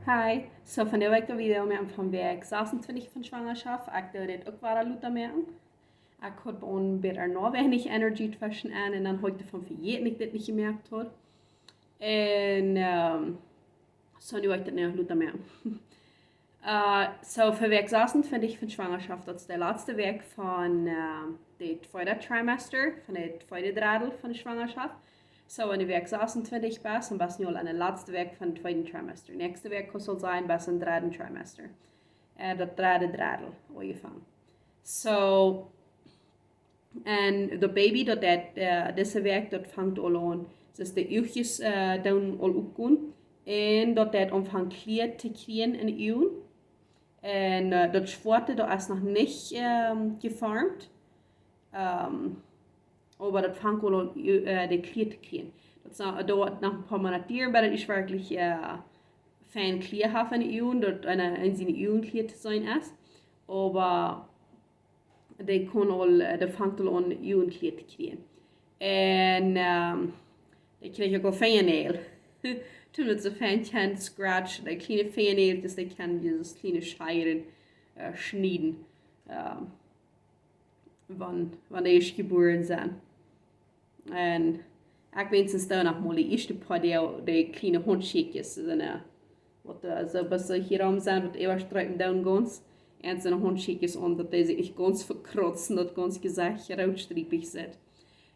Hi, so van der week video met van werk 26 van Schwangaschaft. Ik doe dit ook wel luter merken. Ik had een beetje nog weinig energie tussen aan en dan heute van verjeten ik dit niet gemerkt had. En so nu ik dit nog luter merken. So für Werk 26 von Schwangerschaft, das ist der letzte Werk von dem zweiten Trimester, von der zweiten Drittel von der Schwangerschaft. So, in der Werk 26 bist, dann bist du an der letzten Werk von dem zweiten Trimester. Nächste Werk soll sein, bis im dritten Trimester. Das dritte Drittel, angefangen. So, und das Baby, diese Werk, das fängt an, das ist die Uches dann all aufgehen. Und das anfängt Klier zu kriegen in den Uhren. Und das Schwarte, das ist noch nicht geformt. Aber das fängt an, die Klier zu kriegen. Das dauert nach ein paar Monaten, weil das ist wirklich fein Klier haben in den Uhren, dort eine seine Uhren Klier zu sein ist. Aber die fängt an, Uhren Klier zu kriegen. Und die kriegen auch Fingernägel. Toen het zo fijn kan scratchen, die kleine vingernageltjes, die kan dieses kleine Scheiren schneiden, wann die geboren zijn. En ik weet sinds dan nog maar de eerste paar die kleine hondscheekjes, wat zo best hier om zijn, wat eeuwig strijpen down gans. En zijn hondscheekjes omdat die zich ganz verkrotzen, dat ganz gezicht roodstriepig zit.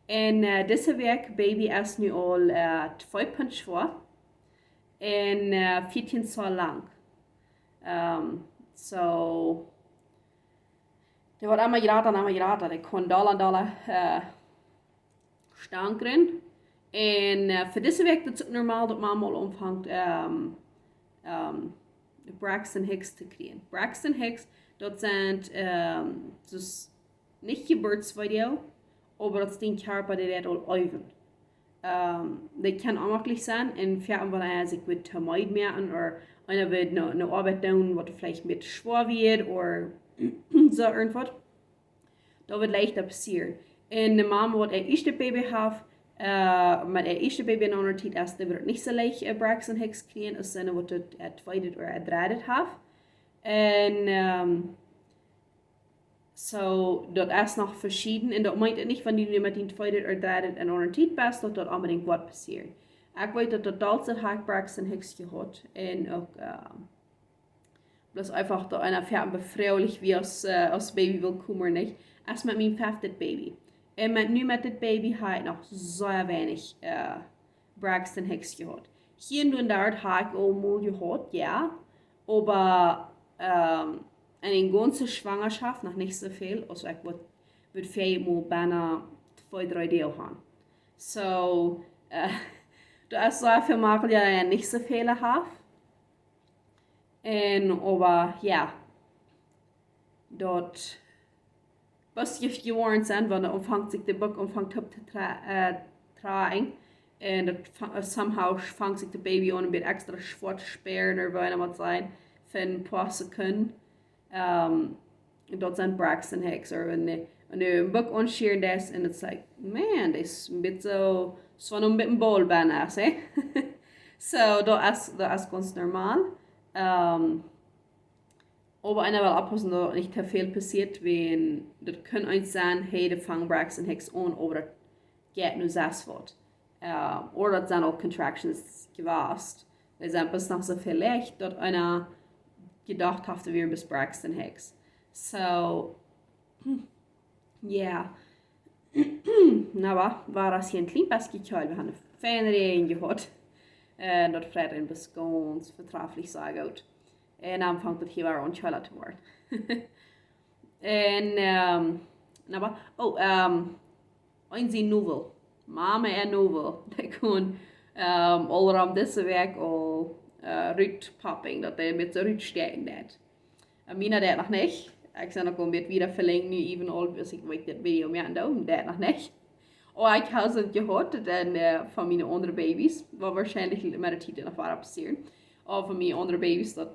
En deze week baby is nu al 2,2. En 14 Zoll lang. So, der wird einmal geraten, der kann Dollar stankeren. En für diese Weg ist es normal, dass man mal anfängt, Braxton Hicks zu kriegen. Braxton Hicks, das sind das nicht Geburtsvideo, aber das ist den Körper, der all öven. Das kann auch möglich sein, in Fällen, wo er sich mit vermeiden merken oder einer wird eine Arbeit tun, was vielleicht mit schwer wird oder so irgendwas. Das wird leichter passieren. Und die Mama, die ihr erstes Baby hat, mit der ersten Baby in einer Zeit ist, die wird nicht so leicht Braxton Hicks kriegen, als eine, die das zweites oder drittes hat. Und so, das ist noch verschieden. Und das meint nicht, wenn du mit dem zweiten oder dritten in einer Zeit bist, dass das unbedingt was passiert. Ich weiß, dass das damals hat Braxton Hicks gehabt. Und auch, bloß einfach da einer fährt befreulich wie als Baby willkommen nicht. Erst mit meinem fünften Baby. Und mit dem Baby habe ich noch sehr wenig Braxton Hicks gehabt. Hier und dort habe ich auch mal gehabt, ja. Aber, eine ganze Schwangerschaft, noch nicht so viel, also ich würde vielleicht mal beinahe 2-3 Tage haben. So, da ist so viel Makel, ja nicht so viele habe. Aber ja, dort, was ich geworden sind, wenn der anfängt sich der Bock anfängt zu tragen, und somehow fängt sich der Baby an, mit extra schwarz sperren oder was immer sein, für ein paar Sekunden. Dat zijn Braxton Hicks. Or when they book on sheer this, and it's like, man, das ist ein bisschen so ein bisschen bol bijna, eh? So, dat is ganz normal. Aber einer will abpassen, dass nicht zu viel passiert, wenn das kann eins sein, hey, da fangen Braxton Hicks an, aber das geht nur das wird. Oder das sind auch Contractions gewesen. Weil es einfach noch so viel leicht, dass einer gedacht hat, wir bis Braxton Hicks. So, yeah. Aber war das hier ein klein bisschen gekühlt. Wir haben eine feine Regen gehabt. Das Freitag ein bisschen ganz vertraglich sehr gut. Und am Anfang das hier war auch schöner zu werden. Und, aber, ein Novel. Mama en Novel. Die kann all around deze week al Rütpopping, dat hij met de Rüt steken deed. Mina deed nog niet. Ik zei nog een beetje wieder verlengen, nu even al, dus ik weet dit video meer aan doen, deed nog niet. Oh, ik had het gehoord van mijn andere baby's, wat waarschijnlijk met de tijd nog waar passeren. Of van mijn andere baby's, dat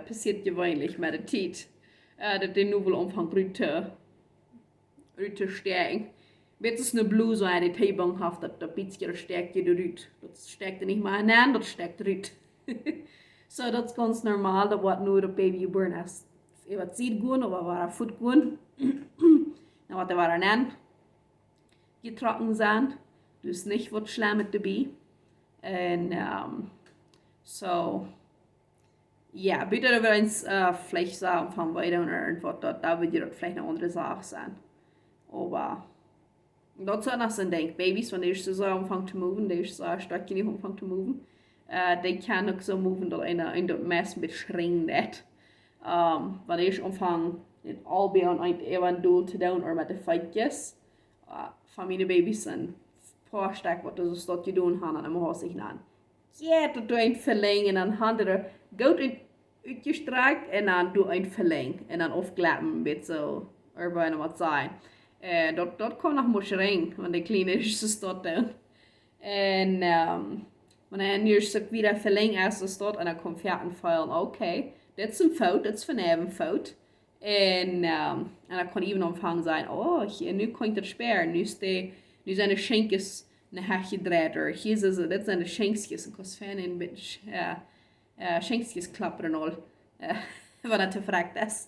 passiert gewöhnlich met de tijd. Dat de Novel omvangt Rüt te steken. Weet es eine Bluse, eine Teebang hat, das bisschen stärkt die Rüt. Das steckt nicht mal hinein, das steckt Rüt. So dat is ganz normaal, dat wat nu de baby geboren is. Wat ziet goed, of wat voet goed. En wat waren dan getrokken zijn. Dus niet wat schlimm dabei. En so, ja, bitte wir uns vielleicht sagen von weiter oder irgendwas, da wird das vielleicht eine andere Sache sein. Aber dat zou nog zijn denk baby's, wanneer ze zo aanvangen te moven, die is zo sterk niet aanvangen te moven. Die kan ook zo moven dat in dat mes een beetje schringt. Wanneer ze aanvangen, het al bij een even doel te doen, of met de feitjes, van mijn baby's zijn paar sterk wat ze dat je doen gaan en dan moet zich aan. Ja, dat doe een verleng en dan handen er goed uitgestrekt en dan doe een verleng en dan afklappen een beetje zo, er bijna wat zijn. Dat kan nog maar schrijven, want de kleine is dus dat doen. En wanneer je stuk weer verlengen is, dus dat en dan komt je een file, oké, dit is een fout, dit is vanavond een fout. En dan kan even omvangen zijn, oh, nu kan ik het sparen, nu zijn de schenkjes een hekje draaier, hier is het, dit zijn de schenkjes, ik was fan een beetje schenkjes klapperen al, wat het te vraagt is.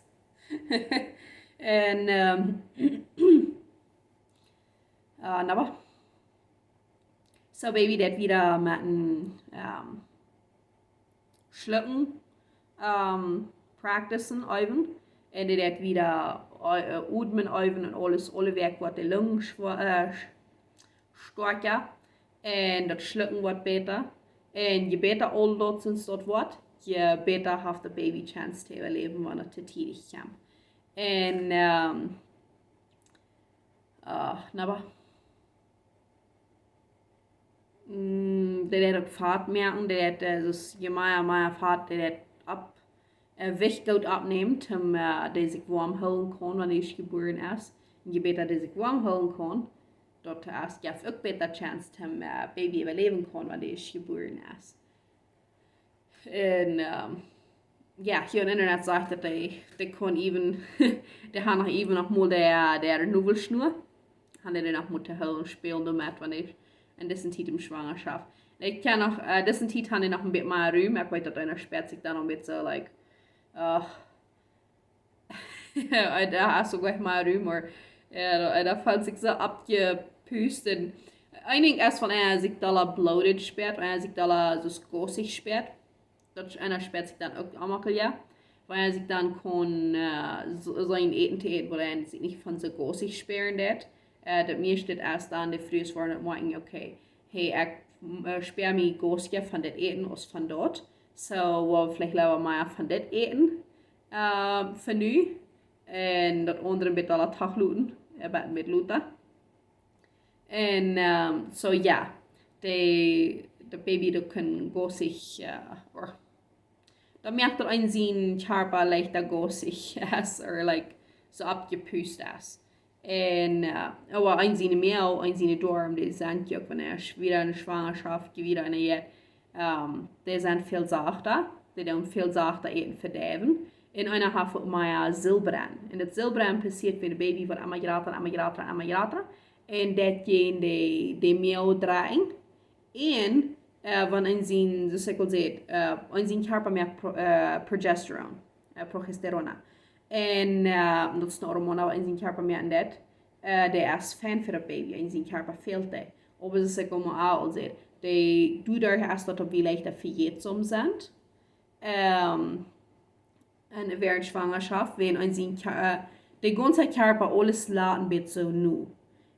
En nou, so baby dat wieder met een schlucken practicen even en dat wieder atmen even en alle werk wat de lungen sterker en dat schlucken wordt beter en je beter al dat sinds dat wordt je beter heeft de baby chance te overleven wanneer het te tidig komt. En nou, dat ook vaart merken, dat dus je maar vaart dat ab weg goed opneemt, om dat zich warm houden kan wanneer je geboren is. En je beter dat zich warm houden kan, dat je ook beter chance om baby overleven kan wanneer je geboren is. En ja, hier op internet zegt dat die kon even, die gaan nog even nog mal der Nuvelschnur, gaan die nog moeten houden spelen damit wanneer en deze tijd in Schwangaschaft. Ik kan nog, deze tijd gaan die nog een beetje meer ruim, ik weet dat einer spert zich dan een beetje zo, like, daar is ook echt maar ruim, maar daar valt zich zo abgepust en ik denk erst van zich dat bloated spert, en zich dat zo koosig spert. Dat einer spert zich dan ook allemaal, ja. Weil zich dan kon zijn eten te eten, weil er zich niet van zo koosig speren deed. Dat meeste erst dan de vrees waren dat maken, oké, hey, ik speer me koosje van dit eten als van dat. So, vielleicht laten we maar van dit eten van nu. En dat andere met alle dag looten, met looten. En so ja, de baby dat kan koosig, dan merkt er een zijn Körper leichter gosig ist, oder like so abgepust ist. Und aber ein seine Mehl, ein seine Dorm, die sind ja, wenn wieder eine Schwangerschaft, wieder eine Jet, die sind viel sachter, die dann viel sachter eten verderben. In einer hat mehr Silbern. Und das Silbern passiert, wenn das Baby wird einmal grater. Und das gehen die Mehl drehen. Und wanneer zijn, zoals ik al zei, in zijn körper meer progesteron. En dat is een hormoon in zijn körper meer en dat. Die is fijn voor het baby, in zijn körper veelt dat. Maar zoals ik al zei, die doet er is dat op wie leichter verjetsom zijn. En während Schwangerschaft, wenn in zijn de ganze körper alles laten beetje zo nu.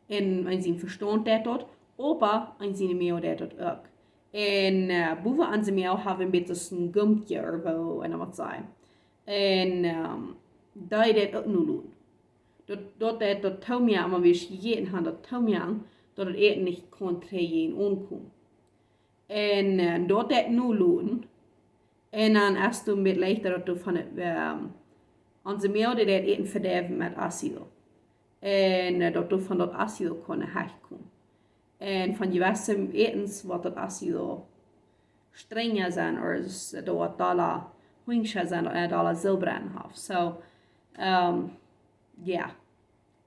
En in zijn verstand dat tot, aber in zijn meo dat tot ook. En boven aan zijn meel hebben we een beetje een gumpje of en wat zijn. En dat je dat ook nu doen. Dat toonmjang, maar weer gegeten hebben, dat toonmjang, dat het eten niet kon krijgen onkomen. En dat nu doen. En dan is het een beetje leichter dat je van het, onze meel dat eten verderven met acido. En dat je van dat acido kon herkomen. En van diverse etens wat dat acido strenger zijn, of dat alle hoingsje zijn, en alle zilberen heeft. So, ja,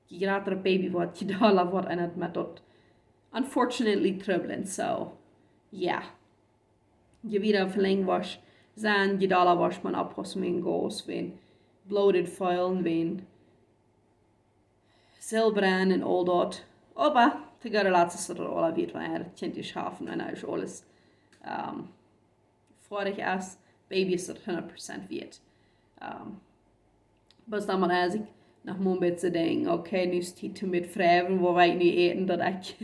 je grater een baby wordt, je dollar wordt en het met dat unfortunately troubling. So, ja, je wieder verleng was, zijn je dollar was man oppassen met goos, wen bloated foil, wen zilberen en al dat. Aber tegenwoordig laatste is er al weer van het kind is schaffen en is alles vorig is, baby is er 100% weet. Was dan maar als ik nog een beetje denk, oké, nu is het te met vragen, waar wij nu eten, dat ik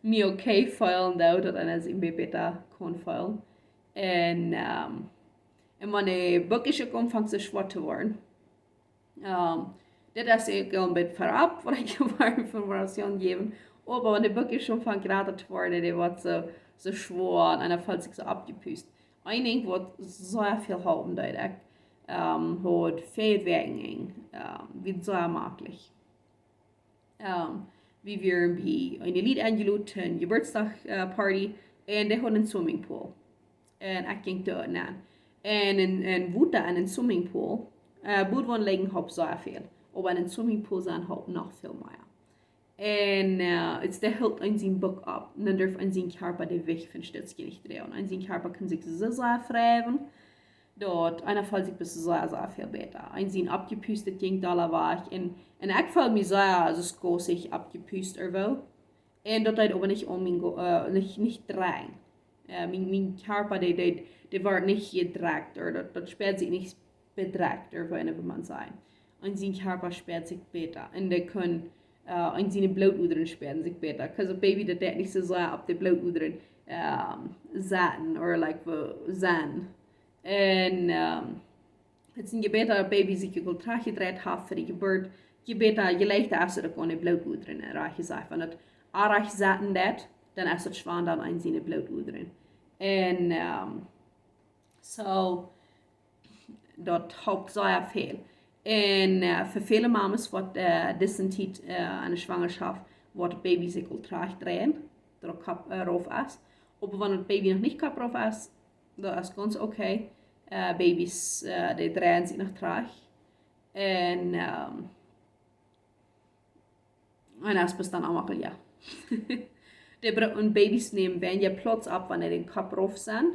me oké voelen, dat en als ik me beter kan voelen. En wanneer boekjes komt, vangt ze zwart te worden. Dit is ook een beetje voorop, wat ik je informatie geven. Maar wanneer boekjes schon vangt gratis te worden, die wordt zo schwer en dan valt zich zo opgepust. Ik denk wat zo veel houden, dat ik hat Fehlwerken, wie sehr möglich. Wie wir bei einer Lied eingeladen, eine Geburtstagsparty, und die haben einen Swimmingpool. Und ich ging dort hin. Und in Wuta in einem Swimmingpool, Boot liegen hab sehr viel, aber in einem Swimmingpool sind hab noch viel mehr. Und jetzt der hält ein sein Buch ab, und dann darf ein sein Körper den Weg von Stützchen nicht drehen. Ein sein Körper kann sich so sehr freuen. Dort, einer fällt sich bis sehr, sehr viel besser. Ein sind abgepustet ging da war ich. Und ich fällt mir sehr, also es geht sich abgepustet will. Und dort aber nicht nicht drehen. Mein Körper, der wird nicht gedrückt, oder dort sperrt sich nicht bedrückt, oder wenn man sagt. Ein sein Körper sperrt sich besser. Und der kann, ein seine Blutudern sperren sich besser. Because a baby, der nicht so sehr ab die Blutudern zaten, oder like, zan. En het is een beter baby zich je traag gedreid heeft voor de geboorte. Je beter je ligt als er gewoon bloeduderen en raak je zegt van het arach zaten dat, dan is het zwaar dan een zin bloeduderen. En so dat helpt zeer veel. En voor vele mamas wordt deze tijd aan de zwangerschap wordt baby zich traag draaien, door kap erop is. Maar wanneer het baby nog niet kap erop is, dat is ganz okay. Baby's, die draaien zich nog traag. En dat is dan allemaal, ja. Die baby's nemen wenn je plots op wanneer den kop erop zijn.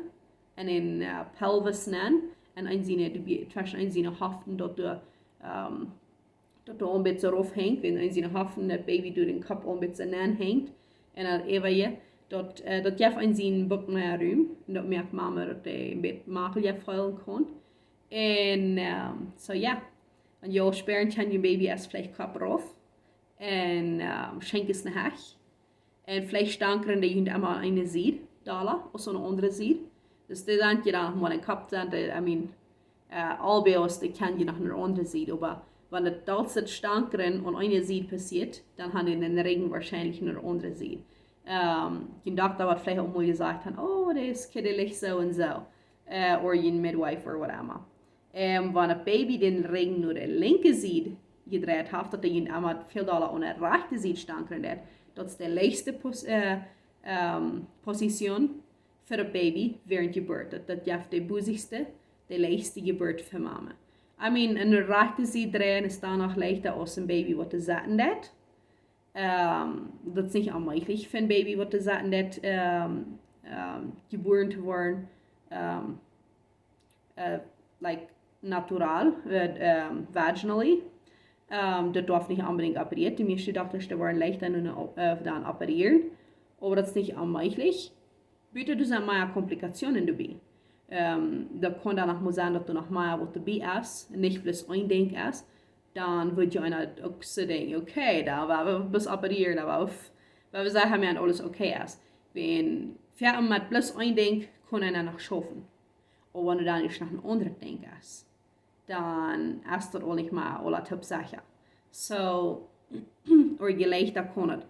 En in pelvis nemen. En een zine haften dat er een beetje erop hangt. En een zine haften dat baby door den kop een beetje neer hangt. En dan even je. Dat geeft een zin boek meer ruim. En dat merkt mama dat hij een beetje makkelijk vuilen kan. En so ja. En je sperren kan je baby als vielleicht kap erop. En schenk es naar huis. En vielleicht stankeren die je allemaal een ziet. Dala, of zo'n andere ziet. Dus die dan je dan maar een kap zijn. I mean, al bij ons die kan je nog een andere ziet. Maar wanneer het dat zit stankeren en een ziet passiert, dan gaan in de regen waarschijnlijk een andere ziet. Je dokter wat vielleicht auch mal gesagt hat, oh, der ist kiddelig so und so. Oder je midwife oder was immer. Wenn ein Baby den Ring nur der linke sieht, gedreht hat, dass er einmal viel Dollar an der rechte sieht stanken hat, das ist die leichte Position für ein Baby während Geburt. Das ist die busigste, die leichte Geburt für Mama. I mean, an der rechte sieht drehen ist dann noch leichter als ein Baby, was er satten hat. Dat is niet onmogelijk voor een baby wat te zeggen dat geboren te worden like naturaal, vaginally. Dat darf niet unbedingt operiert. Die meeste dokters worden leichter dan operieren. Maar dat is niet onmogelijk. Bitte du zijn maar complicaties erbij. Dat kan dan nog maar zijn dat er nog maar wat erbij is. Niet plus één ding is. Dan wird je einer ook zo denken, okay, da waar we bis operieren, da waar we zeggen, dat alles okay is. Wenn wir mit plus ein Ding können wir noch schaffen. Aber wenn du dann nicht noch ein anderes Ding ist, dann ist das auch nicht mehr alle Tippsache. So, oder vielleicht da kann es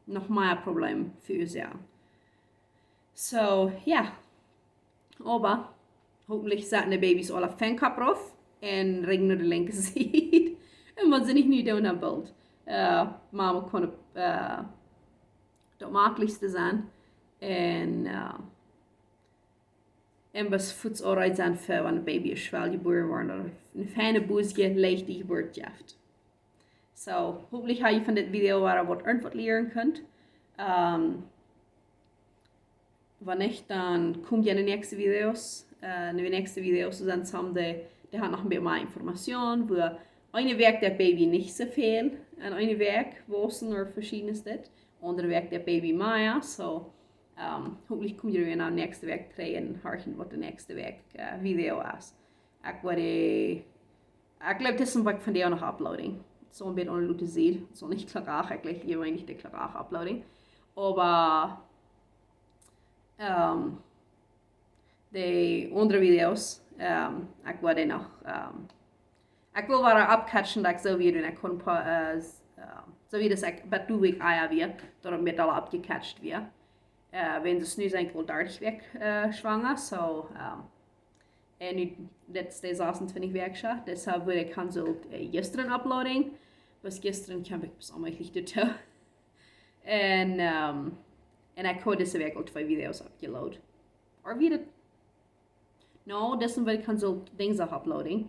noch mehr Problem für uns sein. So, ja. Aber hoffentlich setzen die Babys alle Fangkap drauf. En ring naar de linker zijde. En wat ze niet doen aan beeld. Mama kon het makkelijkste zijn. En was voedselrijk zijn voor wanneer een baby is zwaar geboren wordt. Een fijne boezje, leicht die geboorte heeft. So, hopelijk heb je van dit video waar wat leren kunt. Wanneer niet, dan kom je in de nächste video's. in de nächste video, så dan sam de har nog een beetje meer informatie, wo eine werkt der Baby nicht so viel, en eine werk wossen er verschiedenes dit, andere werkt der Baby meer, so hopelijk kom je weer naar de nächste week krijgen, harken wat de nächste week video is. Ik glaube, das ist was von der noch uploading. So ein bisschen ohne Leute sieht, so nicht klar, eigentlich hier meine ich die klar uploading. Aber die andere Videos, ich werde noch, ich will wieder abcatchen, dass so wie ich kann, so wie das bei du weg Eier wird, darum wird alle abgecatcht wird. Wenn das nu zijn, ik 30 weg schwanger, so en nu letzte 26 werkzaam, deshalb wurde ich cancelled gestern uploading, was gestern kan ik dus allemaal niet doen. En ik had deze week al 2 video's upgeload. Or wieder, no, dessen wurde ich cancelled dinsdag uploading.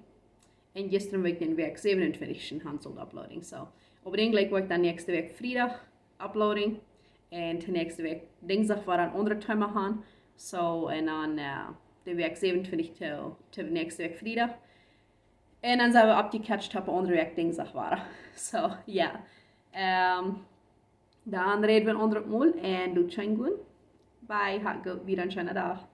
En gestern werd ik den week 27 cancelled uploading, so. Aber den gleich wordt dan nächste week vrijdag uploading. En de nächste week dinsdag war een andere timer gaan. So, en dan de week 27 till de nächste week vrijdag. En dan zijn we opgecatcht op de andere week dinsdag waren. So, ja. Dan reden we een andere mal en doet schijn goed. Bye, had weer een schöne dag.